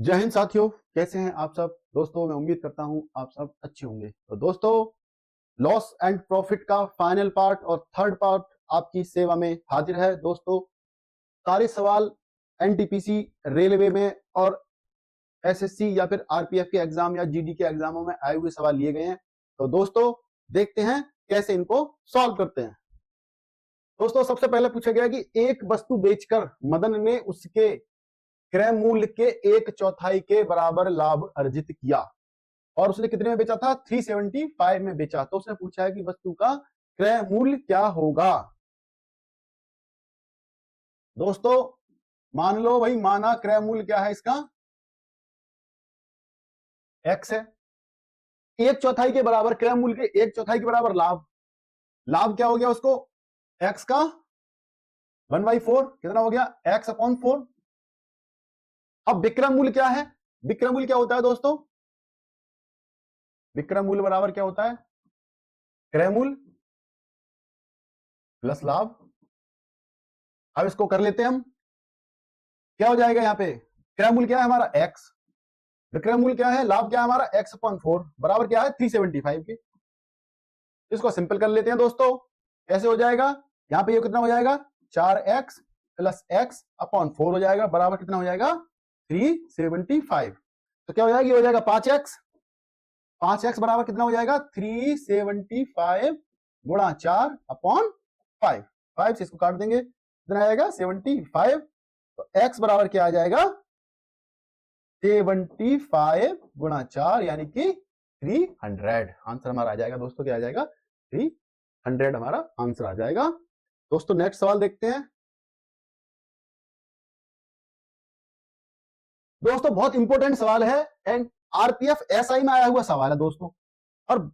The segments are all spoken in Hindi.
जय हिंद साथियों, कैसे हैं आप सब। दोस्तों मैं उम्मीद करता हूं आप सब अच्छे होंगे। तो दोस्तों लॉस एंड प्रॉफिट का फाइनल पार्ट और थर्ड पार्ट आपकी सेवा में हाजिर है। दोस्तों सारे सवाल एनटीपीसी, रेलवे में और एसएससी या फिर आरपीएफ के एग्जाम या जीडी के एग्जामों में आए हुए सवाल लिए गए हैं। तो दोस्तों देखते हैं कैसे इनको सॉल्व करते हैं। दोस्तों सबसे पहले पूछा गया कि एक वस्तु बेचकर मदन ने उसके क्रय मूल्य के 1/4 के बराबर लाभ अर्जित किया और उसने कितने में बेचा था? 375 में बेचा। तो उसने पूछा है कि वस्तु का क्रय मूल्य क्या होगा। दोस्तों मान लो भाई, माना क्रय मूल्य क्या है इसका? x है। 1/4 के बराबर क्रय मूल्य के 1/4 के बराबर लाभ। लाभ क्या हो गया उसको? x का 1/4 कितना हो गया? x/4। अब विक्रय मूल्य क्या है? विक्रय मूल्य क्या होता है दोस्तों? विक्रय मूल्य बराबर क्या होता है? क्रय मूल्य प्लस लाभ। अब इसको कर लेते हैं हम। क्या हो जाएगा यहाँ पे? क्रय मूल्य क्या है हमारा? x। विक्रय मूल्य क्या है? लाभ क्या है हमारा? x/4 बराबर क्या है? 375 के। इसको सिंपल कर लेते हैं दोस्तों। कैसे हो जाएगा? यहाँ पे ये कितना हो जाएगा? 4x प्लस x/4 हो जाएगा बराबर कितना हो जाएगा? 375। तो क्या हो जाएगा? ये हो जाएगा 5x। 5x बराबर कितना हो जाएगा? 375 गुणा 4/5। 5 से इसको काट देंगे, कितना आएगा? 75। तो x बराबर क्या आ जाएगा? 75 गुणा 4 यानी कि 300। आंसर हमारा आ जाएगा दोस्तों, क्या आ जाएगा? 300 हमारा आंसर आ जाएगा। दोस्तों नेक्स्ट सवाल देखते हैं। दोस्तों बहुत इंपॉर्टेंट सवाल है एंड आरपीएफ एसआई में आया हुआ सवाल है दोस्तों, और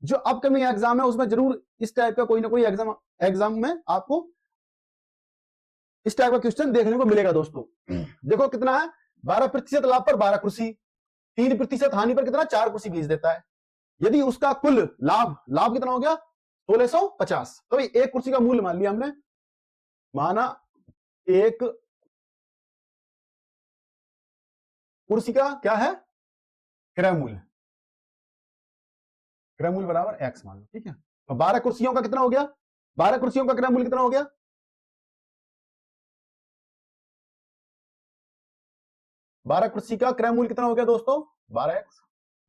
जो अपकमिंग एग्जाम है उसमें जरूर इस टाइप का कोई ना कोई एग्जाम में आपको इस टाइप का क्वेश्चन देखने को मिलेगा दोस्तों। देखो कितना है? 12% लाभ पर 12 कुर्सी, 3% हानि पर कितना? 4 कुर्सी बेच देता है। यदि उसका कुल लाभ कितना हो गया? 1650। तो एक कुर्सी का मूल्य मान लिया हमने, माना एक कुर्सी का क्या है? क्रय मूल्य। क्रय मूल्य बराबर x मान लो, ठीक है। तो 12 कुर्सियों का कितना हो गया? 12 कुर्सियों का क्रय मूल्य कितना हो गया? 12 कुर्सी का क्रय मूल्य कितना हो गया दोस्तों? 12x।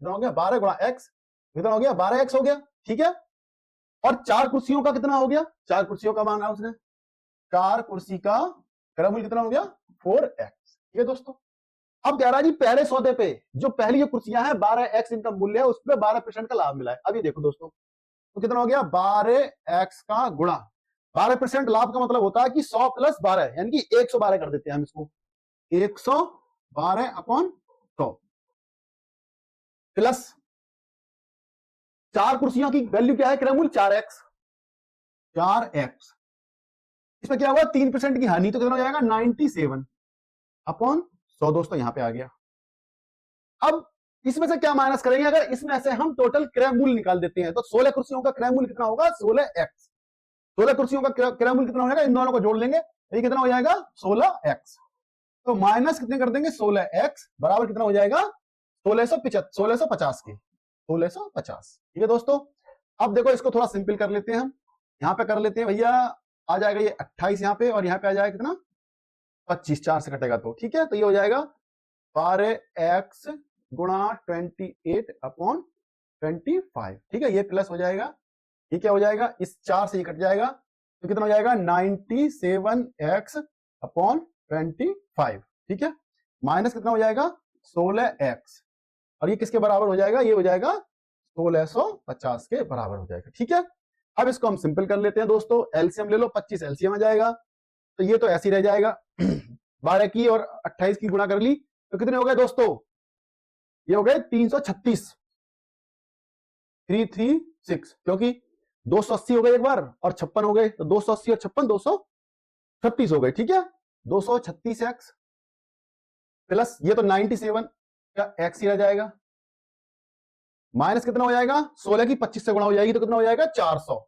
कितना हो गया? 12 गुणा x कितना हो गया? 12x हो गया, ठीक है। और 4 कुर्सियों का कितना हो गया? 4 कुर्सियों का माना उसने, 4 कुर्सी का क्रय मूल्य कितना हो गया? 4x, ठीक है दोस्तों। अब कह रहा है जी पहले सौदे पे जो पहली कुर्सियां हैं 12x इनका मूल्य है, उस पर 12% का लाभ मिला है। अब ये देखो दोस्तों, तो कितना हो गया? 12x का गुणा 12% लाभ का मतलब होता है कि 100 प्लस 12 यानी कि 112 कर देते हैं हम इसको। 112/100 प्लस 4 कुर्सियों की वैल्यू क्या है? क्रय मूल्य 4x। 4x इसमें क्या हुआ? 3% की हानि, तो कितना हो जाएगा? 97/100 दोस्तों, यहां पे आ गया। अब इसमें से क्या माइनस करेंगे? अगर इसमें से हम टोटल क्रय मूल्य निकाल देते हैं तो 16 कुर्सियों का क्रय मूल्य कितना होगा? 16x। 16 कुर्सियों का क्रय मूल्य कितना हो जाएगा? इन दोनों को जोड़ लेंगे, ये कितना हो जाएगा? 16x। तो माइनस कितने कर देंगे? 16x बराबर कितना हो जाएगा? 1650 के 1650, ठीक है दोस्तों। अब देखो इसको थोड़ा सिंपल कर लेते हैं हम। यहां पे कर लेते हैं भैया, आ जाएगा ये 28 यहां पे, और यहां पे आ जाएगा कितना? 25। 4 से कटेगा तो ठीक है। तो ये हो जाएगा 12x गुणा 28/25, ठीक है। ये प्लस हो जाएगा, ये क्या हो जाएगा? इस 4 से ये कट जाएगा, तो कितना हो जाएगा? 97x/25, ठीक है। माइनस कितना हो जाएगा? 16x, और ये किसके बराबर हो जाएगा? ये हो जाएगा 1650 के बराबर हो जाएगा, ठीक है। अब इसको हम सिंपल कर लेते हैं दोस्तों। एलसीएम ले लो, 25 एलसीएम आ जाएगा, तो ये तो ऐसे ही रह जाएगा। 12 की और 28 की गुणा कर ली तो कितने हो गए दोस्तों? ये हो गए 336, 336, क्योंकि 280 हो गए एक बार और 56 हो गए, तो 280 और 56 236 हो गए, ठीक है। 236x प्लस ये तो 97 का x ही रह जाएगा, माइनस कितना हो जाएगा? 16 की 25 से गुणा हो जाएगी तो कितना हो जाएगा? 400।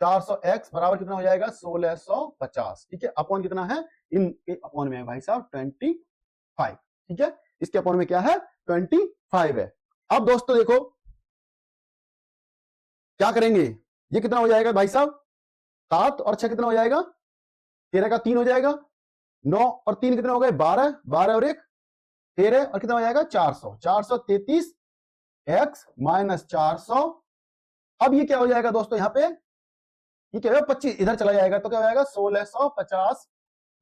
400x बराबर कितना हो जाएगा? 1650, ठीक है। अपॉन कितना है? इन अपॉन में है भाई साहब 25। ठीक है, इसके अपॉन में क्या है 25 है। अब दोस्तों देखो क्या करेंगे, ये कितना हो जाएगा भाई साहब 7 और 6 कितना हो जाएगा 13 का 3 हो जाएगा, 9 और 3 कितना हो गए 12, 12 और 1 13 और कितना हो जाएगा 400, 433 x माइनस 400। अब ये क्या हो जाएगा दोस्तों यहाँ पे, ये क्या होगा 25 इधर चला जाएगा तो क्या हो जाएगा 1650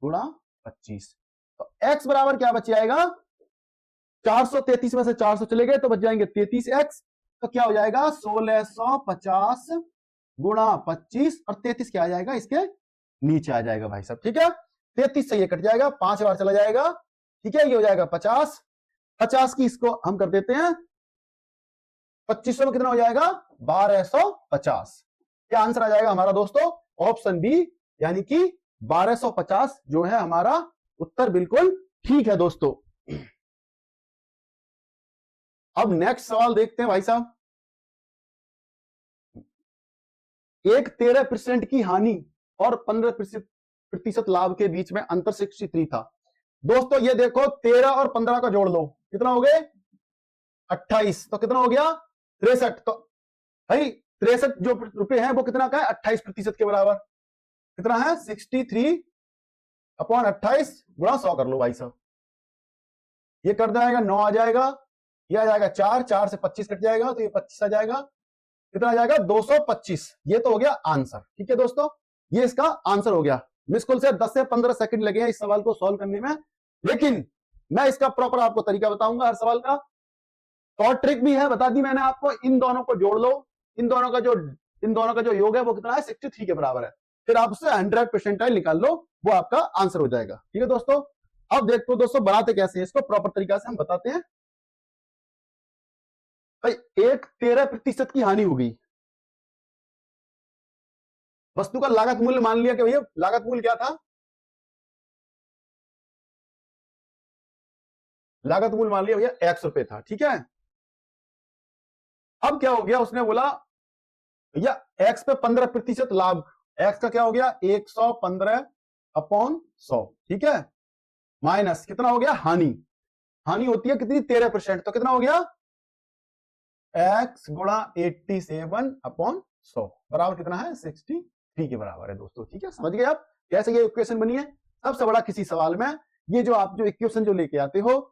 गुणा 25। तो x बराबर क्या बच जाएगा 433 में से 400 चले गए तो बच जाएंगे 33x, तो क्या हो जाएगा 1650 गुणा 25 और 33 क्या आ जाएगा इसके नीचे आ जाएगा भाई साहब। ठीक है, 33 से ये कट जाएगा 5 बार चला जाएगा, ठीक है, ये हो जाएगा 50, 50 की इसको हम कर देते हैं 2500 में कितना हो जाएगा 1250। क्या आंसर आ जाएगा हमारा दोस्तों ऑप्शन बी, यानी कि 1250 जो है हमारा उत्तर बिल्कुल ठीक है दोस्तों। अब नेक्स्ट सवाल देखते हैं भाई साहब, एक 13% की हानि और 15% लाभ के बीच में अंतर 63 था। दोस्तों ये देखो 13 और 15 का जोड़ लो कितना हो गए 28, तो कितना हो गया 63। तो भाई 63 जो रुपए हैं वो कितना का है 28% के बराबर, कितना है 63 अपॉन 28 गुणा 100 कर लो भाई साहब, ये कर जाएगा 9 आ जाएगा, ये आ जाएगा 4, 4 से 25 कट जाएगा तो ये 25 आ जाएगा, कितना आ जाएगा 225। ये तो हो गया आंसर। ठीक है दोस्तों, ये इसका आंसर हो गया। मुश्किल से 10 से 15 सेकंड लगे हैं इस सवाल को सॉल्व करने में, लेकिन मैं इसका प्रॉपर आपको तरीका बताऊंगा हर सवाल का, शॉर्ट ट्रिक भी है बता दी मैंने आपको। इन दोनों को जोड़ लो, इन दोनों का जो योग है वो कितना है 63 के बराबर है, फिर आप उससे 100% निकाल लो, वो आपका आंसर हो जाएगा। ठीक है दोस्तों, अब देखो दोस्तों बनाते कैसे हैं इसको, प्रॉपर तरीका से हम बताते हैं। भाई एक 13% की हानि होगी, वस्तु का लागत मूल्य मान लिया कि भैया लागत मूल्य क्या था, लागत मूल्य मान लिया भैया x रुपए था। ठीक है, अब क्या हो गया उसने बोला भैया x पे 15% लाभ, x का क्या हो गया 115 अपॉन 100। ठीक है, माइनस कितना हो गया हानि, हानि होती है कितनी 13%, तो कितना हो गया x गुणा 87 अपॉन 100 बराबर कितना है 63 के बराबर है दोस्तों। ठीक है, समझ गए आप कैसे ये इक्वेशन बनी है। सबसे बड़ा किसी सवाल में ये जो आप जो इक्वेशन जो लेके आते हो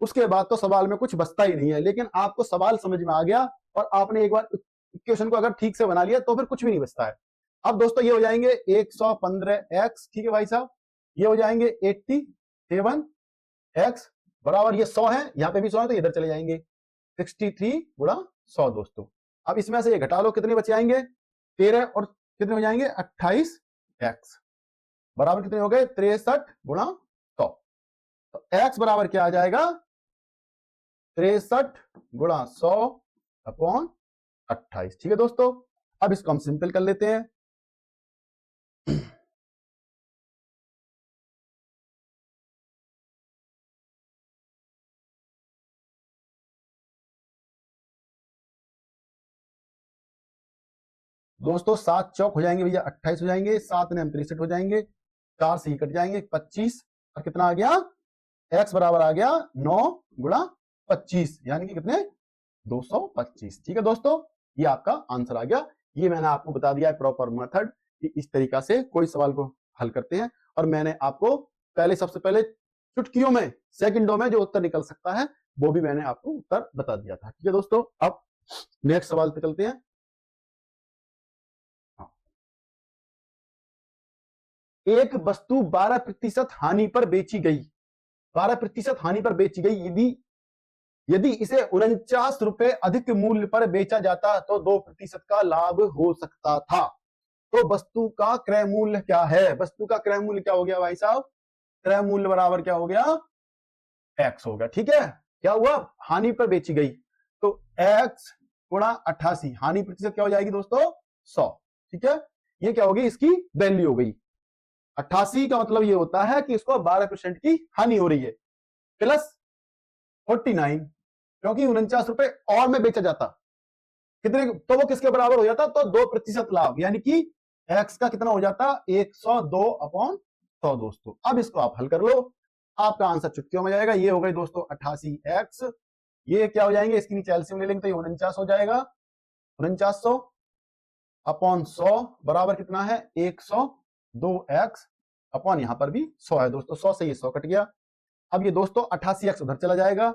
उसके बाद तो सवाल में कुछ बचता ही नहीं है, लेकिन आपको सवाल समझ में आ गया और आपने एक बार इक्वेशन को अगर ठीक से बना लिया तो फिर कुछ भी नहीं बचता है। अब दोस्तों ये हो जाएंगे 115x, ठीक है भाई साहब, ये हो जाएंगे 87x बराबर ये 100 है, यहाँ पे भी 100 है तो इधर चले जाएंगे 63 गुणा 100 दोस्तों। अब इसमें से ये घटा लो कितने बच जाएंगे 13 और कितने हो जाएंगे 28x बराबर कितने हो गए 63 गुणा 100। तो x बराबर क्या आ जाएगा 63 गुणा 100 अपॉन 28। ठीक है दोस्तों, अब इसको हम सिंपल कर लेते हैं। दोस्तों 7 चौक हो जाएंगे भैया 28 हो जाएंगे, 7 ने 63 हो जाएंगे, 4 से ही कट जाएंगे 25 और कितना आ गया x बराबर आ गया 9 गुणा 25 यानी कि कितने 225। ठीक है दोस्तों, ये आपका आंसर आ गया। ये मैंने आपको बता दिया है प्रॉपर मेथड कि इस तरीका से कोई सवाल को हल करते हैं, और मैंने आपको पहले सबसे पहले चुटकियों में सेकंडों में जो उत्तर निकल सकता है वो भी मैंने आपको उत्तर बता दिया था। ठीक है दोस्तों, अब नेक्स्ट सवाल पे चलते हैं। एक वस्तु 12% हानि पर बेची गई, 12% हानि पर बेची गई, यदि इसे 49 रुपए अधिक मूल्य पर बेचा जाता तो 2% का लाभ हो सकता था। तो वस्तु का क्रय मूल्य क्या है, वस्तु का क्रय मूल्य क्या हो गया भाई साहब, क्रय मूल्य बराबर क्या हो गया x हो गया। ठीक है, क्या हुआ हानि पर बेची गई तो x गुणा 88, हानि प्रतिशत क्या हो जाएगी दोस्तों 100। ठीक है, ये क्या होगी इसकी वैल्यू हो गई 88 का मतलब ये होता है कि इसको 12% की हानि हो रही है, प्लस 49 क्योंकि 49 रुपए और में बेचा जाता कितने, तो वो किसके बराबर हो जाता तो 2% लाभ, यानी कि x का कितना हो जाता 102 अपॉन 100 दोस्तों। अब इसको आप हल कर लो, आपका आंसर चुटकियों में जाएगा। ये हो गई दोस्तों 88x, ये क्या हो जाएंगे, इसकी नीचे एलसीएम ले लेंगे तो ये 49 हो जाएगा। 4900 अपॉन 100 बराबर कितना है 102x अपॉन यहां पर भी 100 है दोस्तों, 100 से ये 100 कट गया। अब ये दोस्तों 88x उधर चला जाएगा,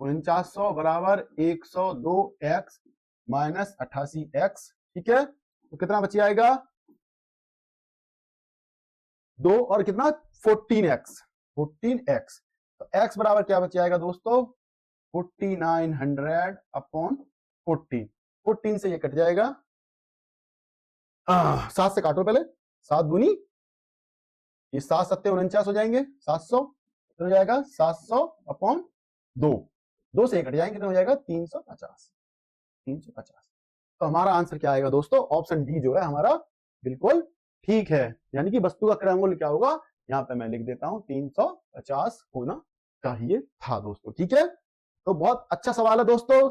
4900 बराबर 102x माइनस 88x, ठीक है। तो कितना बच जाएगा 2 और कितना 14x, 14x। तो x बराबर क्या बच जाएगा दोस्तों 4900 अपॉन 14, 14 से ये कट जाएगा, 7 से काटो पहले, 7 दूनी ये 7 सत्ते 49 हो जाएंगे, 700 हो जाएगा 700 अपॉन 2 से ये कट जाएंगे, कितना हो जाएगा 350, 350। तो हमारा आंसर क्या आएगा दोस्तों, ऑप्शन डी जो है हमारा बिल्कुल ठीक है, यानी कि वस्तु का क्रय मूल्य क्या होगा, यहां पे मैं लिख देता हूं 350 होना चाहिए था दोस्तों, ठीक है। तो बहुत अच्छा सवाल है दोस्तों,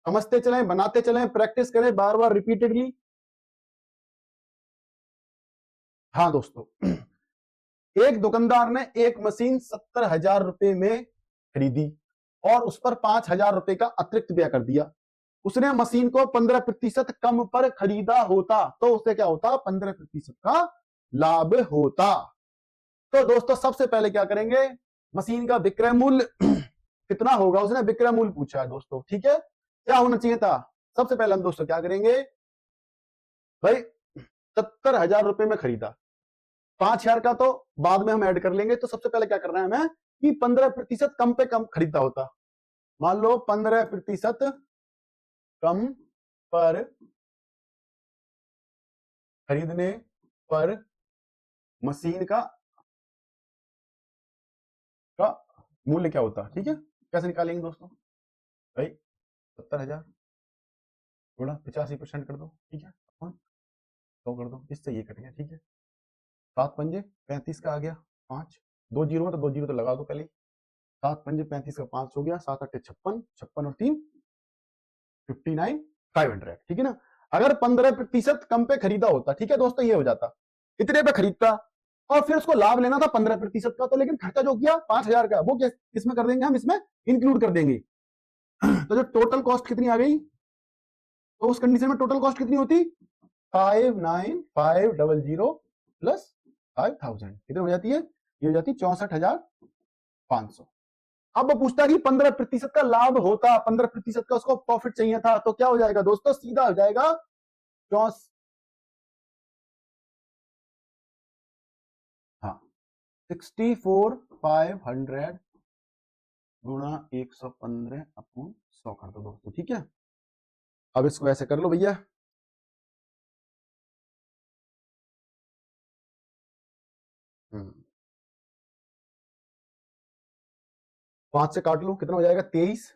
समझते चलें, बनाते चलें, प्रैक्टिस करें बार बार रिपीटेडली। हाँ दोस्तों, एक दुकानदार ने एक मशीन 70,000 रुपए में खरीदी और उस पर 5,000 रुपए का अतिरिक्त व्यय कर दिया। उसने मशीन को 15% कम पर खरीदा होता तो उसे क्या होता, 15% का लाभ होता। तो दोस्तों सबसे पहले क्या करेंगे, मशीन का विक्रय मूल्य कितना होगा, उसने विक्रय मूल्य पूछा है दोस्तों, ठीक है। क्या होना चाहिए था, सबसे पहले हम दोस्तों क्या करेंगे भाई, 70,000 रुपए में खरीदा, 5,000 का तो बाद में हम ऐड कर लेंगे। तो सबसे पहले क्या करना है हमें कि 15% कम पे कम खरीदा होता, मान लो 15% कम पर खरीदने पर मशीन का मूल्य क्या होता, ठीक है। कैसे निकालेंगे दोस्तों, भाई 70,000 थोड़ा 85% कर दो, ठीक है, 100 कर दो, इससे ये कट गया, ठीक है। 7 पंजे 35 का आ गया, 5 2 जीरो में तो 2 जीरो तो लगा दो पहले, 7 पंजे 35 का 5 हो गया, 7 8 56, 56 और 3 59 500, ठीक है ना। अगर 15% कम पे खरीदा होता, ठीक है दोस्तों, ये हो जाता, इतने पे खरीदता और फिर उसको लाभ लेना था 15% का, तो लेकिन खर्चा जो किया 5,000 का वो किसमें कर देंगे, हम इसमें इंक्लूड कर देंगे। तो जो टोटल कॉस्ट कितनी आ गई, तो उस कंडीशन में टोटल कॉस्ट कितनी होती 59500 प्लस 5000, कितनी हो जाती है, ये हो जाती 64,500। अब वो पूछता है कि 15% का लाभ होता, 15% का उसको प्रॉफिट चाहिए था, तो क्या हो जाएगा दोस्तों, सीधा हो जाएगा 64,500 गुणा 115 अपॉन 100 कर दो दोस्तों, ठीक है। अब इसको ऐसे कर लो भैया, पांच से काट लो, कितना हो जाएगा 23,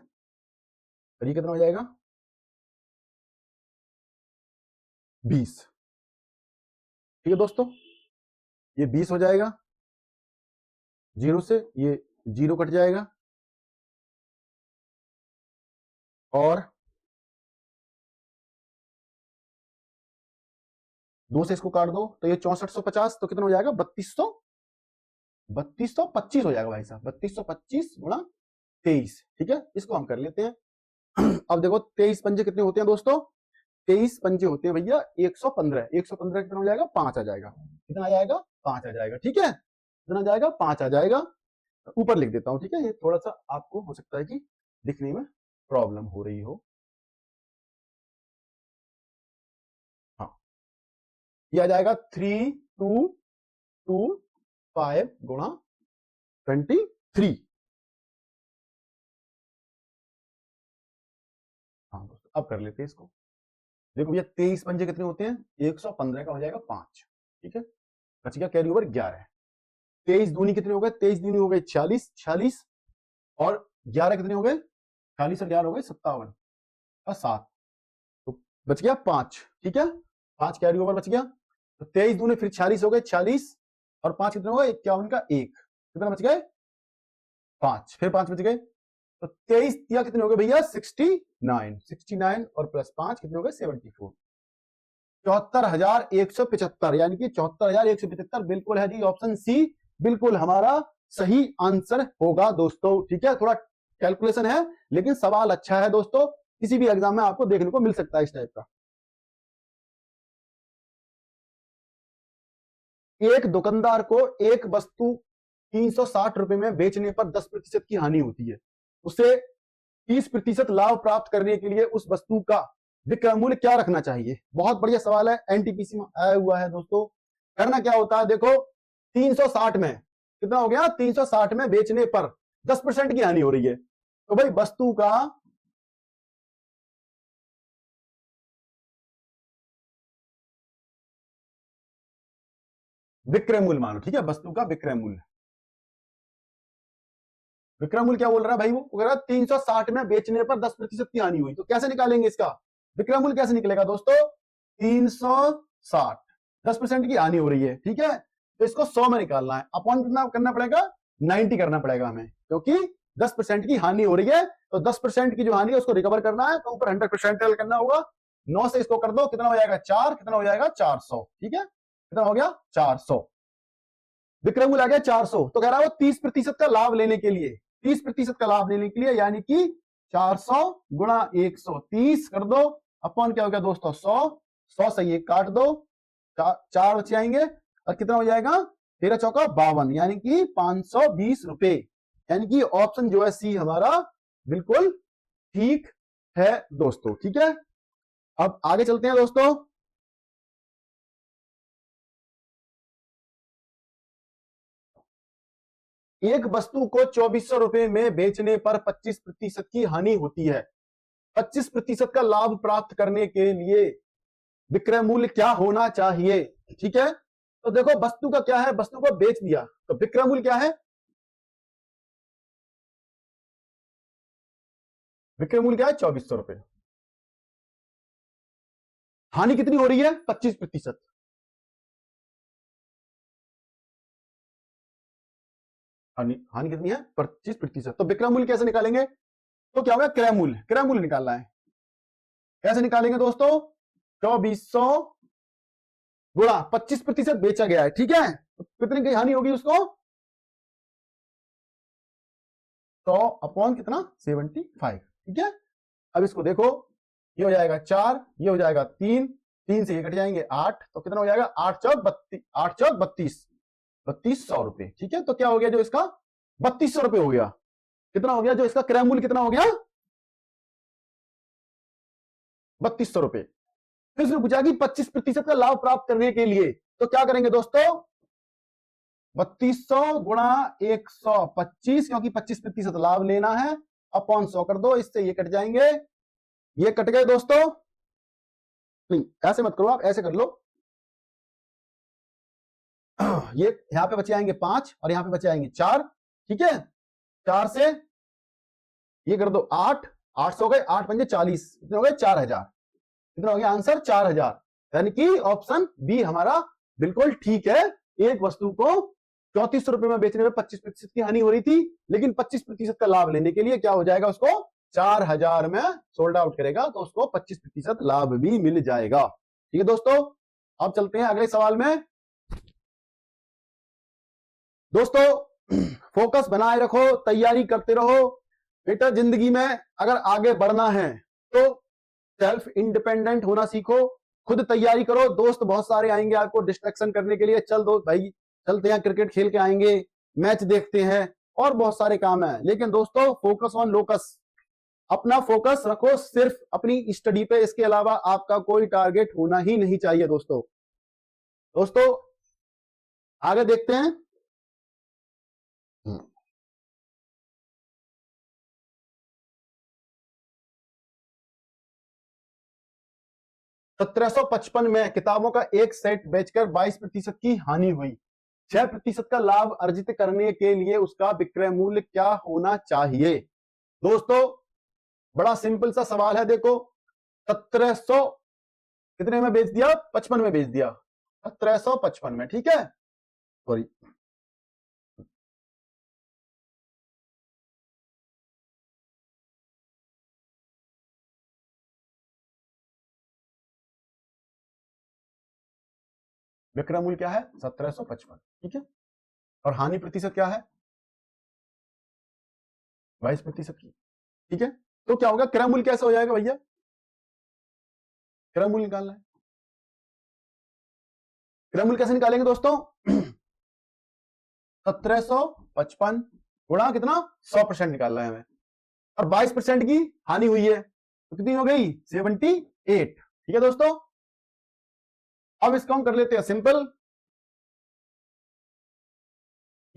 और ये कितना हो जाएगा 20, ठीक है दोस्तों, ये 20 हो जाएगा, जीरो से ये जीरो कट जाएगा, और 2 से इसको काट दो तो ये 6450, तो कितना हो जाएगा 3225 हो जाएगा भाई साहब, 3225 गुणा 23, ठीक है। इसको हम कर लेते हैं। अब देखो 23 पंजे कितने होते हैं दोस्तों, 23 पंजे होते हैं भैया 115, 115 कितना हो जाएगा 5 आ जाएगा, कितना आ जाएगा 5 आ जाएगा, ठीक है, कितना आ जाएगा 5 आ जाएगा। ऊपर लिख देता हूं, ठीक है, ये थोड़ा सा आपको हो सकता है कि दिखने में प्रॉब्लम हो रही हो, हाँ, ये आ जाएगा 3225 गुणा 23, हाँ दोस्तों अब कर लेते हैं इसको। देखो भैया 23 पंजे कितने होते हैं 115 का हो जाएगा 5, ठीक है, बच गया कैरी ओवर 11, 23 दूनी कितने हो गए, 23 दूनी हो गए 46, 46 और 11 कितने हो गए, 40 और 11 हो गए 57 और 7, तो बच गया 5, ठीक है, 5 कैरी ओवर बच गया। तो 23 दूनी फिर 46 हो गए 46 और 5 कितने हो गए 51 का 1, कितना बच गए 5, फिर 5 बच गए, तो 23 या कितने हो गए भैया 69, 69 और प्लस 5 कितने हो गए 74, 74,175, यानी कि 74,175 बिल्कुल है जी ऑप्शन सी बिल्कुल हमारा सही आंसर होगा दोस्तों। ठीक है, थोड़ा कैलकुलेशन है लेकिन सवाल अच्छा है दोस्तों, किसी भी एग्जाम में आपको देखने को मिल सकता है इस टाइप का। एक दुकानदार को एक वस्तु 360 रुपए में बेचने पर 10% की हानि होती है। उसे 30% लाभ प्राप्त करने के लिए उस वस्तु का विक्रय मूल्य क्या रखना चाहिए? बहुत बढ़िया सवाल है, एनटीपीसी में आया हुआ है दोस्तों। करना क्या होता है, देखो 360 में कितना हो गया, 360 में बेचने पर 10% की हानि हो रही है, तो भाई वस्तु का विक्रय मूल्य मानो। ठीक है, वस्तु का विक्रय मूल्य, विक्रय मूल्य क्या बोल रहा है भाई, वो कह रहा है 360 में बेचने पर 10% की हानि हुई, तो कैसे निकालेंगे इसका विक्रय मूल्य, कैसे निकलेगा दोस्तों? 360, 10% की हानि हो रही है, ठीक है, तो इसको 100 में निकालना है, अपॉन कितना करना पड़ेगा, 90 करना पड़ेगा हमें, क्योंकि 10% की हानि हो रही है, तो 10% की जो हानि है उसको रिकवर करना है, तो ऊपर 100% करना होगा। 9 से इसको कर दो, कितना हो जाएगा 4, कितना हो जाएगा 400, ठीक है, कितना हो गया 400, विक्रय मूल्य आ गया 400। तो कह रहा है वो 30% का लाभ लेने के लिए, 30% का लाभ लेने के लिए, यानी कि 400 गुणा 130 कर दो, अपॉन क्या हो गया दोस्तों 100, 100 से ये काट दो, चार बचे आएंगे, और कितना हो जाएगा 13 चौका 52, यानी कि 520 रुपए, यानी कि ऑप्शन जो है सी हमारा बिल्कुल ठीक है दोस्तों। ठीक है, अब आगे चलते हैं दोस्तों। एक वस्तु को 2400 रुपए में बेचने पर 25% की हानि होती है, 25% का लाभ प्राप्त करने के लिए विक्रय मूल्य क्या होना चाहिए? ठीक है, तो देखो वस्तु का क्या है, वस्तु को बेच दिया, तो विक्रय मूल्य क्या है, विक्रय मूल्य क्या है 2400 रुपए, हानि कितनी हो रही है 25%, हानि कितनी है 25%, तो विक्रय मूल्य कैसे निकालेंगे, तो क्या होगा क्रय मूल्य, क्रय मूल्य निकालना है, कैसे निकालेंगे दोस्तों, 2400 गुणा 25% बेचा गया है, ठीक है, तो कितनी की हानि होगी उसको, 100 अपॉन कितना 75, ठीक है। अब इसको देखो, ये हो जाएगा 4, ये हो जाएगा 3, 3 से ये कट जाएंगे 8, तो कितना हो जाएगा 8 चौक 32, 8 चौक 32, 3200 रुपए, ठीक है, तो क्या हो गया जो इसका 3200 रुपए हो गया, कितना हो गया जो इसका क्रय मूल्य कितना हो गया 3200 रुपए। फिर उसने पूछा कि 25% का लाभ प्राप्त करने के लिए, तो क्या करेंगे दोस्तों, 3200 गुणा 125, क्योंकि 25% लाभ लेना है, अपॉन 100 कर दो, इससे ये कट जाएंगे, ये कट गए दोस्तों, नहीं ऐसे मत करो आप, ऐसे कर लो, ये यहां पे बचे आएंगे 5 और यहां पे बचे आएंगे 4, ठीक है, 4 से ये कर दो 8, 800 हो गए, 8 पंजे 40, कितने हो गए 4000, कितना हो गया आंसर 4000, यानी कि ऑप्शन बी हमारा बिल्कुल ठीक है। एक वस्तु को 3400 रुपए में बेचने में 25% की हानि हो रही थी, लेकिन 25% का लाभ लेने के लिए क्या हो जाएगा, उसको 4000 में सोल्ड आउट करेगा, तो उसको 25% लाभ भी मिल जाएगा। ठीक है दोस्तों, अब चलते हैं अगले सवाल में। दोस्तों फोकस बनाए रखो, तैयारी करते रहो बेटा, जिंदगी में अगर आगे बढ़ना है तो सेल्फ इंडिपेंडेंट होना सीखो, खुद तैयारी करो, दोस्त बहुत सारे आएंगे आपको डिस्ट्रैक्शन करने के लिए, चल दो भाई चलते हैं क्रिकेट खेल के आएंगे, मैच देखते हैं, और बहुत सारे काम है, लेकिन दोस्तों फोकस ऑन लोकस, अपना फोकस रखो सिर्फ अपनी स्टडी पे, इसके अलावा आपका कोई टारगेट होना ही नहीं चाहिए दोस्तों। दोस्तों आगे देखते हैं। 1755 में किताबों का एक सेट बेचकर 22% की हानि हुई, 6% का लाभ अर्जित करने के लिए उसका विक्रय मूल्य क्या होना चाहिए? दोस्तों बड़ा सिंपल सा सवाल है, देखो 1700 कितने में बेच दिया, 55 में बेच दिया, 1755 में, ठीक है, सॉरी विक्रय मूल्य क्या है 1755, ठीक है, और हानि प्रतिशत क्या है 22% की। ठीक है, तो क्या होगा, क्रय मूल्य कैसे हो जाएगा भैया, क्रय मूल्य निकालना है। क्रय मूल्य कैसे निकालेंगे दोस्तों 1755 गुणा कितना 100% निकालना है हमें, और 22% की हानि हुई है तो कितनी हो गई 78। ठीक है दोस्तों, अब इसको हम कर लेते हैं सिंपल,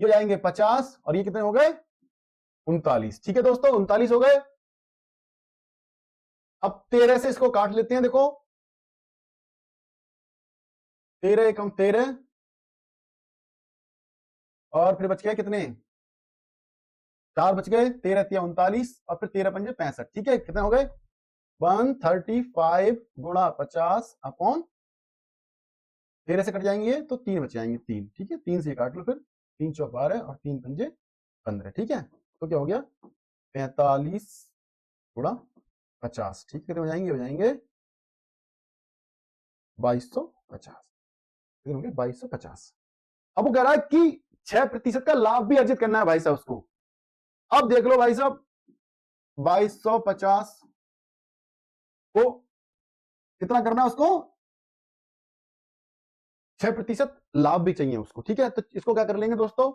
ये जाएंगे 50 और ये कितने हो गए 39। ठीक है दोस्तों, 39 हो गए। अब 13 से इसको काट लेते हैं, देखो 13 एकम 13 और फिर बच गए कितने 4 बच गए, 13 तिया 39 और फिर 13 पंजे 65। ठीक है, कितने हो गए 135 गुणा 50 अपॉन 13 से कट जाएंगे तो 3 बच जाएंगे 3। ठीक है, 3 से काट लो, फिर 3 चौक 12 और 3 पंजे 15। ठीक है, तो क्या हो गया 45 गुणा 50। ठीक है, कितने हो जाएंगे 2250। कितने होंगे 2250। अब वो कह रहा है कि 6% का लाभ भी अर्जित करना है भाई साहब उसको। अब देख लो भाई साहब 2250 को कितना करना है उसको 6% लाभ भी चाहिए उसको। ठीक है, तो इसको क्या कर लेंगे दोस्तों,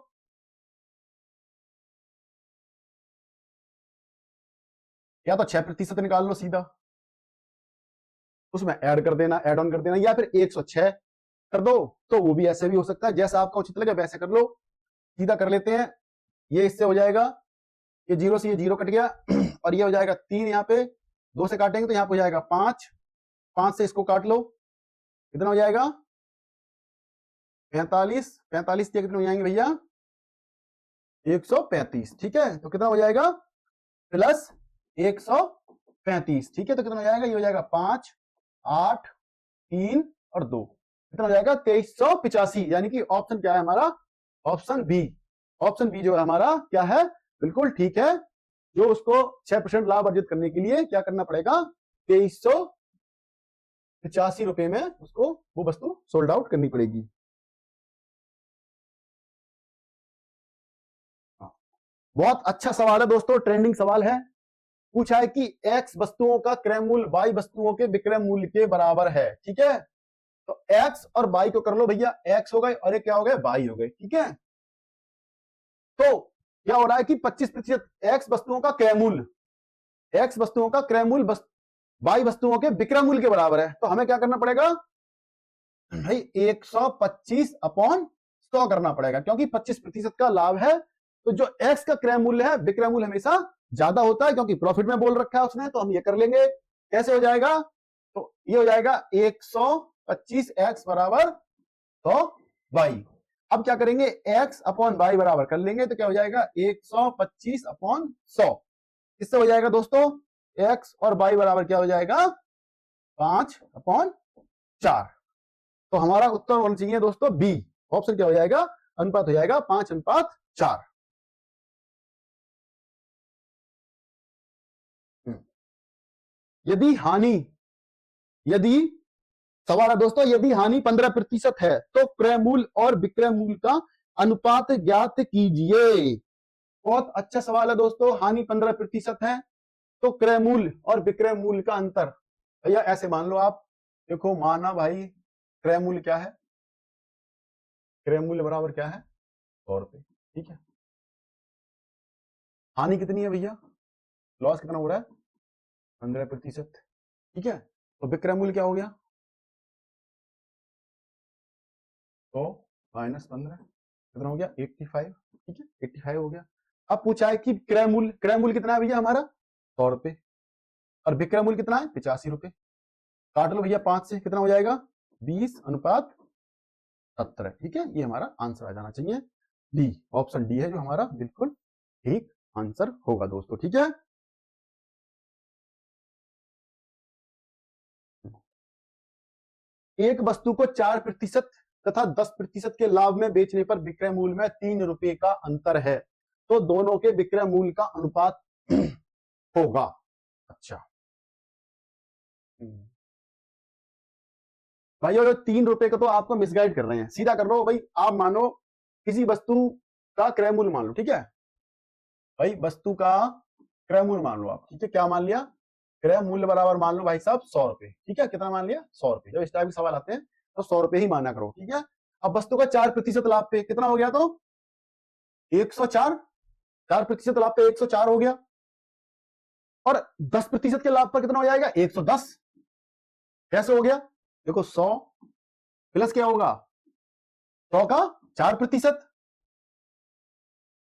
या तो 6% निकाल लो सीधा, उसमें ऐड कर देना, ऐड ऑन कर देना, या फिर 106 कर दो, तो वो भी ऐसे भी हो सकता है, जैसा आपका उचित लगे वैसे कर लो। सीधा कर लेते हैं, ये इससे हो जाएगा, ये 0 से ये 0 कट गया और ये हो जाएगा 3, यहाँ पे 2 से काटेंगे तो यहाँ पे हो जाएगा 5, 5 से इसको काट लो, कितना हो जाएगा 45, 45 के कितने हो जाएंगे भैया 135। ठीक है, तो कितना हो जाएगा प्लस 135। ठीक है, तो कितना हो जाएगा, ये हो जाएगा 5, 8, 3 और 2, कितना हो जाएगा 2385। यानी कि ऑप्शन क्या है हमारा, ऑप्शन बी। ऑप्शन बी जो है हमारा क्या है, बिल्कुल ठीक है, जो उसको 6% लाभ अर्जित करने के लिए क्या करना पड़ेगा 2385 रुपए में उसको वो वस्तु सोल्ड आउट करनी पड़ेगी। बहुत अच्छा सवाल है दोस्तों, ट्रेंडिंग सवाल है। पूछा है कि एक्स वस्तुओं का क्रय मूल्य वाई वस्तुओं के विक्रय मूल्य के बराबर है। ठीक है, तो एक्स और वाई को कर लो भैया, एक्स हो गए और ये क्या हो गए वाई हो गए। ठीक है, तो क्या हो रहा है कि 25% एक्स वस्तुओं का क्रय मूल्य, एक्स वस्तुओं का क्रय मूल्य वाई वस्तुओं के विक्रय मूल्य के बराबर है, तो हमें क्या करना पड़ेगा भाई 125 अपॉन 100 करना पड़ेगा, क्योंकि 25% का लाभ है, तो जो एक्स का क्रय मूल्य है विक्रय मूल्य हमेशा ज्यादा होता है, क्योंकि प्रॉफिट में बोल रखा है उसने, तो हम ये कर लेंगे। कैसे हो जाएगा, तो ये हो जाएगा 125 एक्स बराबर 100 वाई। अब क्या करेंगे एक्स अपॉन वाई बराबर कर लेंगे, तो क्या हो जाएगा 125 अपॉन 100। किससे हो जाएगा दोस्तों, एक्स और वाई बराबर क्या हो जाएगा 5 अपॉन 4। तो हमारा उत्तर होना चाहिए दोस्तों बी, ऑप्शन क्या हो जाएगा, अनुपात हो जाएगा 5:4। यदि सवाल है दोस्तों, यदि हानि 15% है तो क्रय मूल्य और विक्रय मूल्य का अनुपात ज्ञात कीजिए। बहुत अच्छा सवाल है दोस्तों, हानि 15% है तो क्रय मूल्य और विक्रय मूल्य का अंतर। भैया ऐसे मान लो आप, देखो माना भाई क्रय मूल्य क्या है, क्रय मूल्य बराबर क्या है 100 रुपए। ठीक है, हानि कितनी है भैया, लॉस कितना हो रहा है 15%। ठीक है, तो विक्रय मूल्य क्या हो गया 100 माइनस 15 कितना हो गया 85। ठीक है, 85 हो गया। अब पूछा है कि क्रय मूल्य कितना है भैया हमारा 100 रुपए, और विक्रय मूल्य कितना है 85 रुपए। काट लो भैया 5 से, कितना हो जाएगा 20:17। ठीक है, ये हमारा आंसर आ जाना चाहिए डी, ऑप्शन डी है जो हमारा बिल्कुल ठीक आंसर होगा दोस्तों। ठीक है, एक वस्तु को 4% तथा 10% के लाभ में बेचने पर विक्रय मूल्य में 3 रुपए का अंतर है, तो दोनों के विक्रय मूल्य का अनुपात होगा। अच्छा भाई, और 3 रुपए का तो आपको मिसगाइड कर रहे हैं, सीधा कर लो भाई। आप मानो किसी वस्तु का क्रय मूल्य मान लो, ठीक है भाई, वस्तु का क्रय मूल्य मान लो आप, ठीक है, क्या मान लिया, क्रय मूल्य बराबर मान लो भाई साहब 100 रुपए, ठीक है, कितना मान लिया 100 रुपए। जब इस टाइप के सवाल आते हैं तो 100 रुपए ही माना करो, ठीक है। अब वस्तु का 4% लाभ पे कितना हो गया, तो 104, 4% लाभ पे 104 हो गया, और 10% के लाभ पर कितना हो जाएगा 110। कैसे हो गया, देखो 100 प्लस क्या होगा 100 का 4%,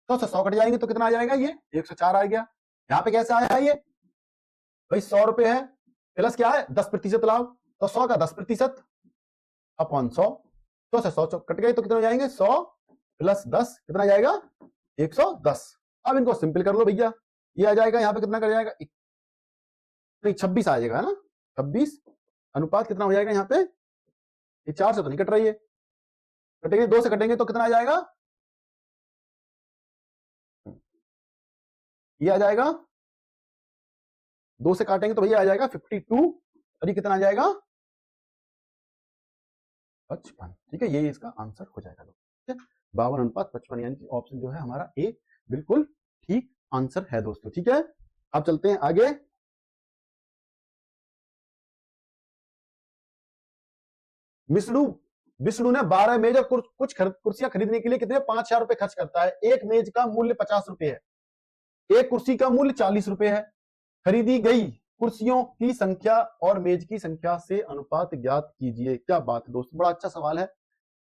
तो 100 कट जाएंगे तो कितना आ जाएगा, ये 104 आ गया। यहां पे कैसे आया ये भाई, 100 रुपए है प्लस क्या है 10% लाभ, तो 100 का 10% अपॉन 100, तो 100 कट गए तो कितना हो जाएंगे 100 प्लस 10 कितना जाएगा 110। अब इनको सिंपल कर लो भैया, ये आ जाएगा यहाँ पे कितना कर जाएगा, नहीं 26 आ जाएगा ना, 26 अनुपात कितना हो जाएगा यहाँ पे, ये 4 से तो नहीं कट रही है, कटेंगे 2 से कटेंगे तो कितना आ जाएगा, ये आ जाएगा 2 से काटेंगे तो भैया आ जाएगा 52, और ये कितना आ जाएगा 55, ठीक है, ये इसका आंसर हो जाएगा। ठीक है, 52:55, यानी कि ऑप्शन जो है हमारा ए बिल्कुल ठीक आंसर है दोस्तों। ठीक है, अब चलते हैं आगे। विष्णु ने 12 मेज और कुछ कुर्सियां खरीदने के लिए कितने 5,000 रुपए खर्च करता है। एक मेज का मूल्य 50 रुपए है, एक कुर्सी का मूल्य 40 रुपए है। खरीदी गई कुर्सियों की संख्या और मेज की संख्या से अनुपात ज्ञात कीजिए। क्या बात है दोस्तों, बड़ा अच्छा सवाल है,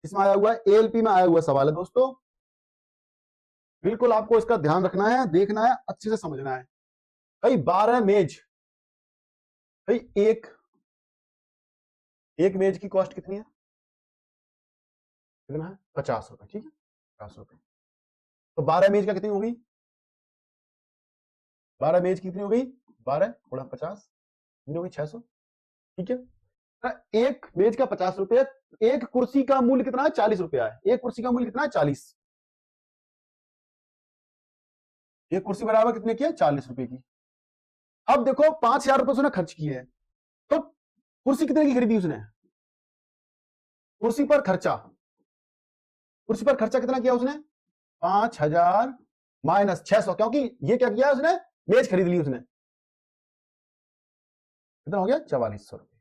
इसमें आया हुआ है, एएलपी में आया हुआ सवाल है दोस्तों। बिल्कुल आपको इसका ध्यान रखना है, देखना है, अच्छे से समझना है। भाई 12 मेज, भाई एक मेज की कॉस्ट कितनी है, कितना है 50 रुपए, ठीक है 50 रुपए। तो 12 मेज का कितनी होगी, 12 मेज की कितनी हो गई, 12 गुणा 50 कितनी होगी 600, ठीक है। एक मेज का 50 रुपए, एक कुर्सी का मूल्य कितना है 40 रुपया है, एक कुर्सी का मूल्य कितना है 40, एक कुर्सी बराबर कितने की है 40 रुपए की। अब देखो 5,000 रुपए उसने खर्च किए हैं, तो कुर्सी कितने की खरीदी उसने, कुर्सी पर खर्चा, कुर्सी पर खर्चा कितना किया उसने 5,000 माइनस 600, क्योंकि ये क्या किया उसने, मेज खरीद ली उसने, कितना हो गया 4400 रुपए।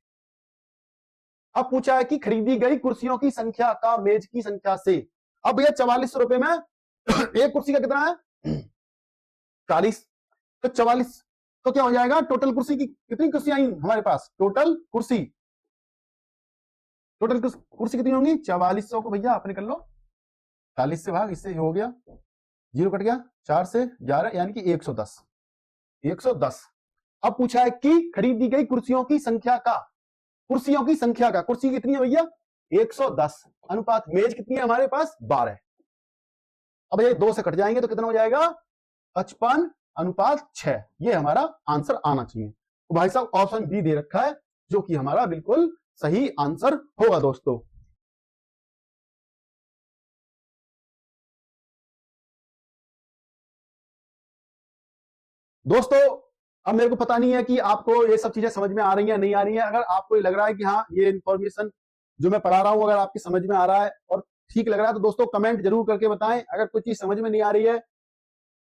अब पूछा है कि खरीदी गई कुर्सियों की संख्या का मेज की संख्या से। अब भैया 4400 रुपए में एक कुर्सी का कितना है 40, तो 44, तो क्या हो जाएगा टोटल कुर्सी की कितनी कुर्सियां आई हमारे पास, टोटल कुर्सी कितनी होंगी 4400 को भैया आपने कर लो 40 से भाग, इससे हो गया 0 कट गया, 4 से 11 यानी कि 110, 110। अब पूछा है कि खरीदी गई कुर्सियों की संख्या का, कुर्सी कितनी है भैया 110, अनुपात मेज कितनी है हमारे पास 12। अब ये 2 से कट जाएंगे तो कितना हो जाएगा 55 अनुपात 6, ये हमारा आंसर आना चाहिए। तो भाई साहब ऑप्शन बी दे रखा है, जो कि हमारा बिल्कुल सही आंसर होगा दोस्तों। अब मेरे को पता नहीं है कि आपको ये सब चीजें समझ में आ रही है नहीं आ रही है। अगर आपको लग रहा है कि हाँ ये इंफॉर्मेशन जो मैं पढ़ा रहा हूं अगर आपकी समझ में आ रहा है और ठीक लग रहा है, तो दोस्तों कमेंट जरूर करके बताएं। अगर कोई चीज समझ में नहीं आ रही है,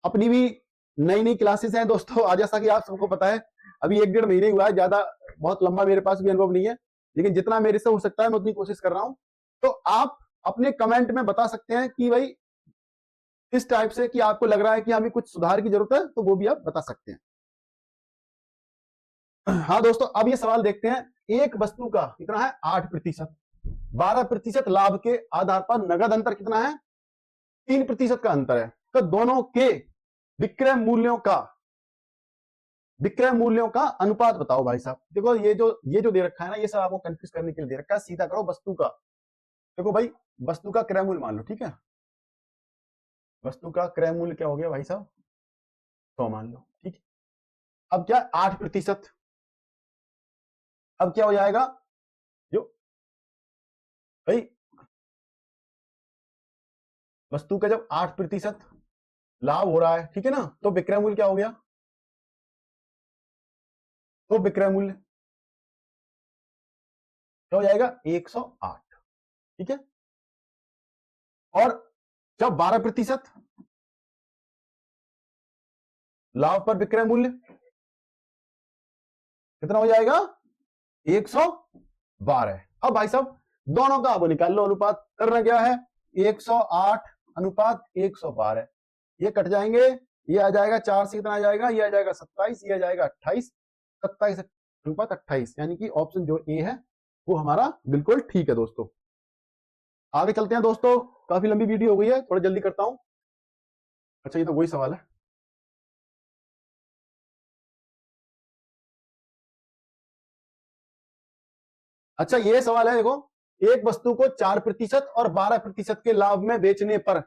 अपनी भी नई नई क्लासेस हैं दोस्तों, आज जैसा कि आप सबको पता है अभी 1-1.5 महीने हुआ है, ज्यादा बहुत लंबा मेरे पास भी अनुभव नहीं है, लेकिन जितना मेरे से हो सकता है मैं उतनी कोशिश कर रहा हूं। तो आप अपने कमेंट में बता सकते हैं कि भाई इस टाइप से कि आपको लग रहा है कि हमें कुछ सुधार की जरूरत है, तो वो भी आप बता सकते हैं। हाँ दोस्तों, अब ये सवाल देखते हैं। एक वस्तु का कितना है 8%, 12% लाभ के आधार पर नगद अंतर कितना है 3% का अंतर है। तो दोनों के विक्रय मूल्यों का अनुपात बताओ भाई साहब। देखो ये जो दे रखा है ना, ये सब आपको कंफ्यूज करने के लिए दे रखा है। सीधा करो वस्तु का, देखो भाई वस्तु का क्रय मूल्य मान लो, ठीक है, वस्तु का क्रय मूल्य क्या हो गया भाई साहब 100 मान लो, ठीक है। अब क्या 8%, अब क्या हो जाएगा जो भाई वस्तु का जब 8% लाभ हो रहा है, ठीक है ना, तो विक्रय मूल्य क्या हो गया, तो विक्रय मूल्य क्या हो जाएगा 108, ठीक है। और जब 12% लाभ पर विक्रय मूल्य कितना हो जाएगा 112। अब भाई साहब दोनों का अब निकाल लो अनुपात, करना क्या है 108 अनुपात 112, ये कट जाएंगे, ये आ जाएगा 4 से कितना आ जाएगा, ये आ जाएगा 27, ये आ जाएगा 28, 27 अनुपात 28, यानी कि ऑप्शन जो ए है वो हमारा बिल्कुल ठीक है दोस्तों। आगे चलते हैं दोस्तों, काफी लंबी वीडियो हो गई है, थोड़ा जल्दी करता हूं। अच्छा ये तो वही सवाल है। अच्छा ये सवाल है, देखो एक वस्तु को 4% और 12% के लाभ में बेचने पर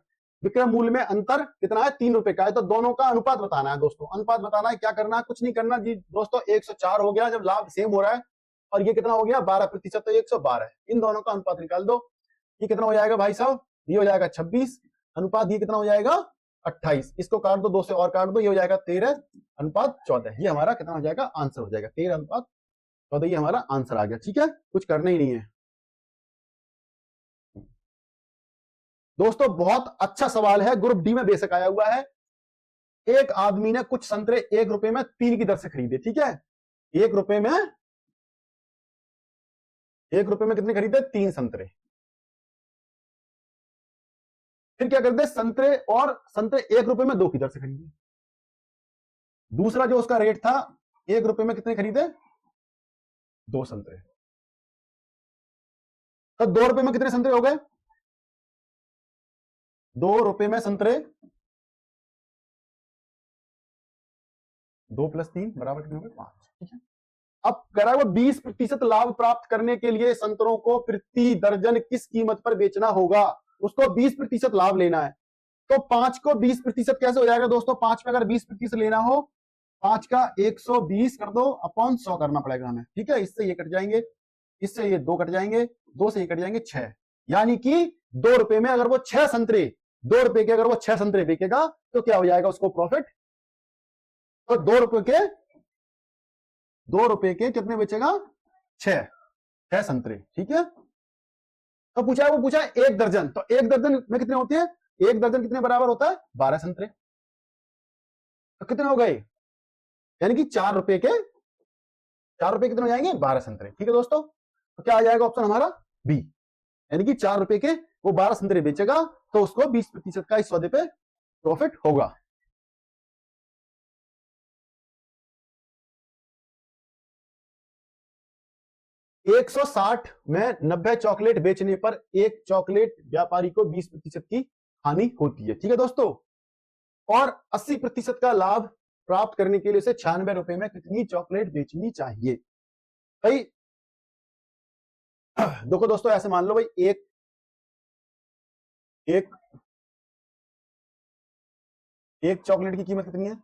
विक्रय मूल्य में अंतर कितना है 3 रुपए का है, तो दोनों का अनुपात बताना है दोस्तों। अनुपात बताना है, क्या करना है, कुछ नहीं करना जी दोस्तों। 104 हो गया जब लाभ सेम हो रहा है, और ये कितना हो गया 12%, तो 112 है। इन दोनों का अनुपात निकाल दो, ये कितना हो जाएगा भाई साहब, ये हो जाएगा 26 अनुपात ये कितना हो जाएगा 28, इसको काट दो, 2 से और काट दो, ये हो जाएगा 13 अनुपात 14, ये हमारा कितना हो जाएगा आंसर हो जाएगा 13 अनुपात 14, ये हमारा आंसर आ गया। ठीक है, कुछ करना ही नहीं है दोस्तों। बहुत अच्छा सवाल है, ग्रुप डी में बेशक आया हुआ है। एक आदमी ने कुछ संतरे 1 रुपए में 3 की दर से खरीदे, ठीक है, 1 रुपए में, 1 रुपए में कितने खरीदे 3 संतरे। फिर क्या करते संतरे 1 रुपए में 2 की दर से खरीदे। दूसरा जो उसका रेट था 1 रुपए में कितने खरीदे 2 संतरे, तो 2 रुपए में कितने संतरे हो गए 2 रुपए में संतरे, 2 + 3 बराबर कितने हो गए 5। ठीक है, अब कह रहा है वो 20% लाभ प्राप्त करने के लिए संतरों को प्रति दर्जन किस कीमत पर बेचना होगा। उसको 20% लाभ लेना है, तो 5 को 20% कैसे हो जाएगा दोस्तों, 5 में अगर 20% लेना हो, 5 का 120 कर दो अपॉन 100 करना पड़ेगा हमें। ठीक है, इससे ये कट जाएंगे, इससे ये 2 कट जाएंगे, 2 से ये कट जाएंगे 6, यानी कि 2 रुपए में अगर वो 6 संतरे, 2 रुपए के अगर वो 6 संतरे बेचेगा तो क्या हो जाएगा उसको प्रॉफिट, तो 2 रुपए के कितने बेचेगा 6 संतरे। ठीक है, तो पूछा है, वो पूछा है 1 दर्जन, तो 1 दर्जन में कितने होते हैं, 1 दर्जन कितने बराबर होता है 12 संतरे, तो कितने हो गए, यानी कि 4 रुपए के कितने हो जाएंगे 12 संतरे। ठीक है दोस्तों, तो क्या आ जाएगा ऑप्शन हमारा बी, यानी कि 4 रुपए के वो 12 संतरे बेचेगा तो उसको 20% का इस सौदे पे प्रॉफिट होगा। $160 में 90 चॉकलेट बेचने पर एक चॉकलेट व्यापारी को 20% की हानि होती है। ठीक है दोस्तों, और 80% का लाभ प्राप्त करने के लिए उसे 96 रुपए में कितनी चॉकलेट बेचनी चाहिए। भाई देखो दोस्तों, ऐसे मान लो भाई एक चॉकलेट की कीमत कितनी है,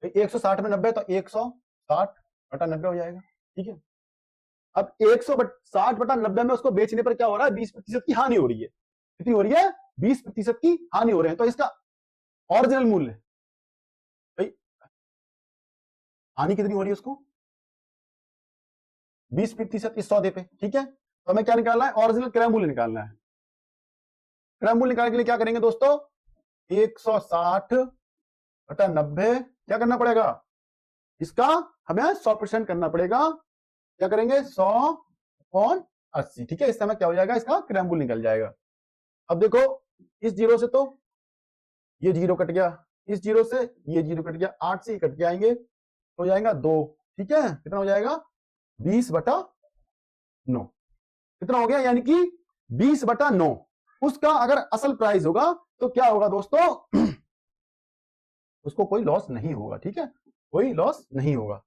160 में 90 तो 160/90 हो जाएगा। ठीक है, अब 160/90 में उसको बेचने पर क्या हो रहा है 20% की हानि हो रही है, कितनी हो रही है 20% की हानि हो रही है, तो इसका ओरिजिनल मूल्य भाई हानि कितनी हो रही है उसको 20% इस सौदे पे। ठीक है, तो हमें क्या निकालना है ओरिजिनल क्रय मूल्य निकालना है। क्रय मूल्य निकालने के लिए क्या करेंगे दोस्तों 160/90 क्या करना पड़ेगा, इसका हमें 100% करना पड़ेगा, क्या करेंगे 100/80। ठीक है, इस समय क्या हो जाएगा इसका क्रय मूल्य निकल जाएगा। अब देखो इस जीरो से तो ये जीरो कट गया, इस जीरो से ये जीरो कट गया, 8 से ये कट के आएंगे तो हो जाएगा 2। ठीक है, कितना हो जाएगा 20/9 कितना हो गया, यानी कि 20/9 उसका अगर असल प्राइस होगा तो क्या होगा दोस्तों उसको कोई लॉस नहीं होगा। ठीक है, कोई लॉस नहीं होगा।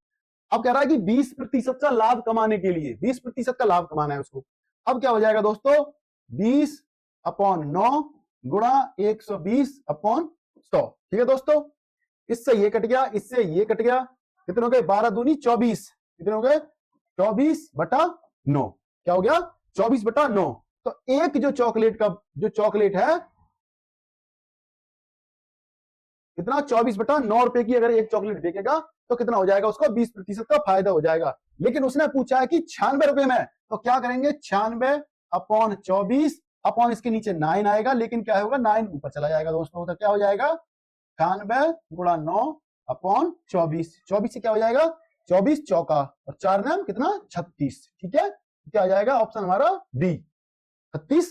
अब कह रहा है कि 20% का लाभ कमाने के लिए 20% का लाभ कमाना है उसको। अब क्या हो जाएगा दोस्तों 20/9 गुणा 120/100। ठीक है दोस्तों, इससे ये कट गया, इससे ये कट गया, कितने हो गए 12 दूनी 24, कितने हो गए 24/9, क्या हो गया 24/9। तो एक जो चॉकलेट है कितना 24/9 रुपए की अगर एक चॉकलेट बेचेगा तो कितना हो जाएगा उसको 20% का फायदा हो जाएगा। लेकिन उसने पूछा है कि 96 रुपए में, तो क्या करेंगे 96/24 अपॉन इसके नीचे 9 आएगा, लेकिन क्या होगा 9 ऊपर चला जाएगा दोस्तों, तो क्या हो जाएगा 91 गुणा 9 अपॉन 24। 24 से क्या हो जाएगा 24 चौका और 4 नाम कितना 36। ठीक है, क्या आ जाएगा ऑप्शन हमारा बी 36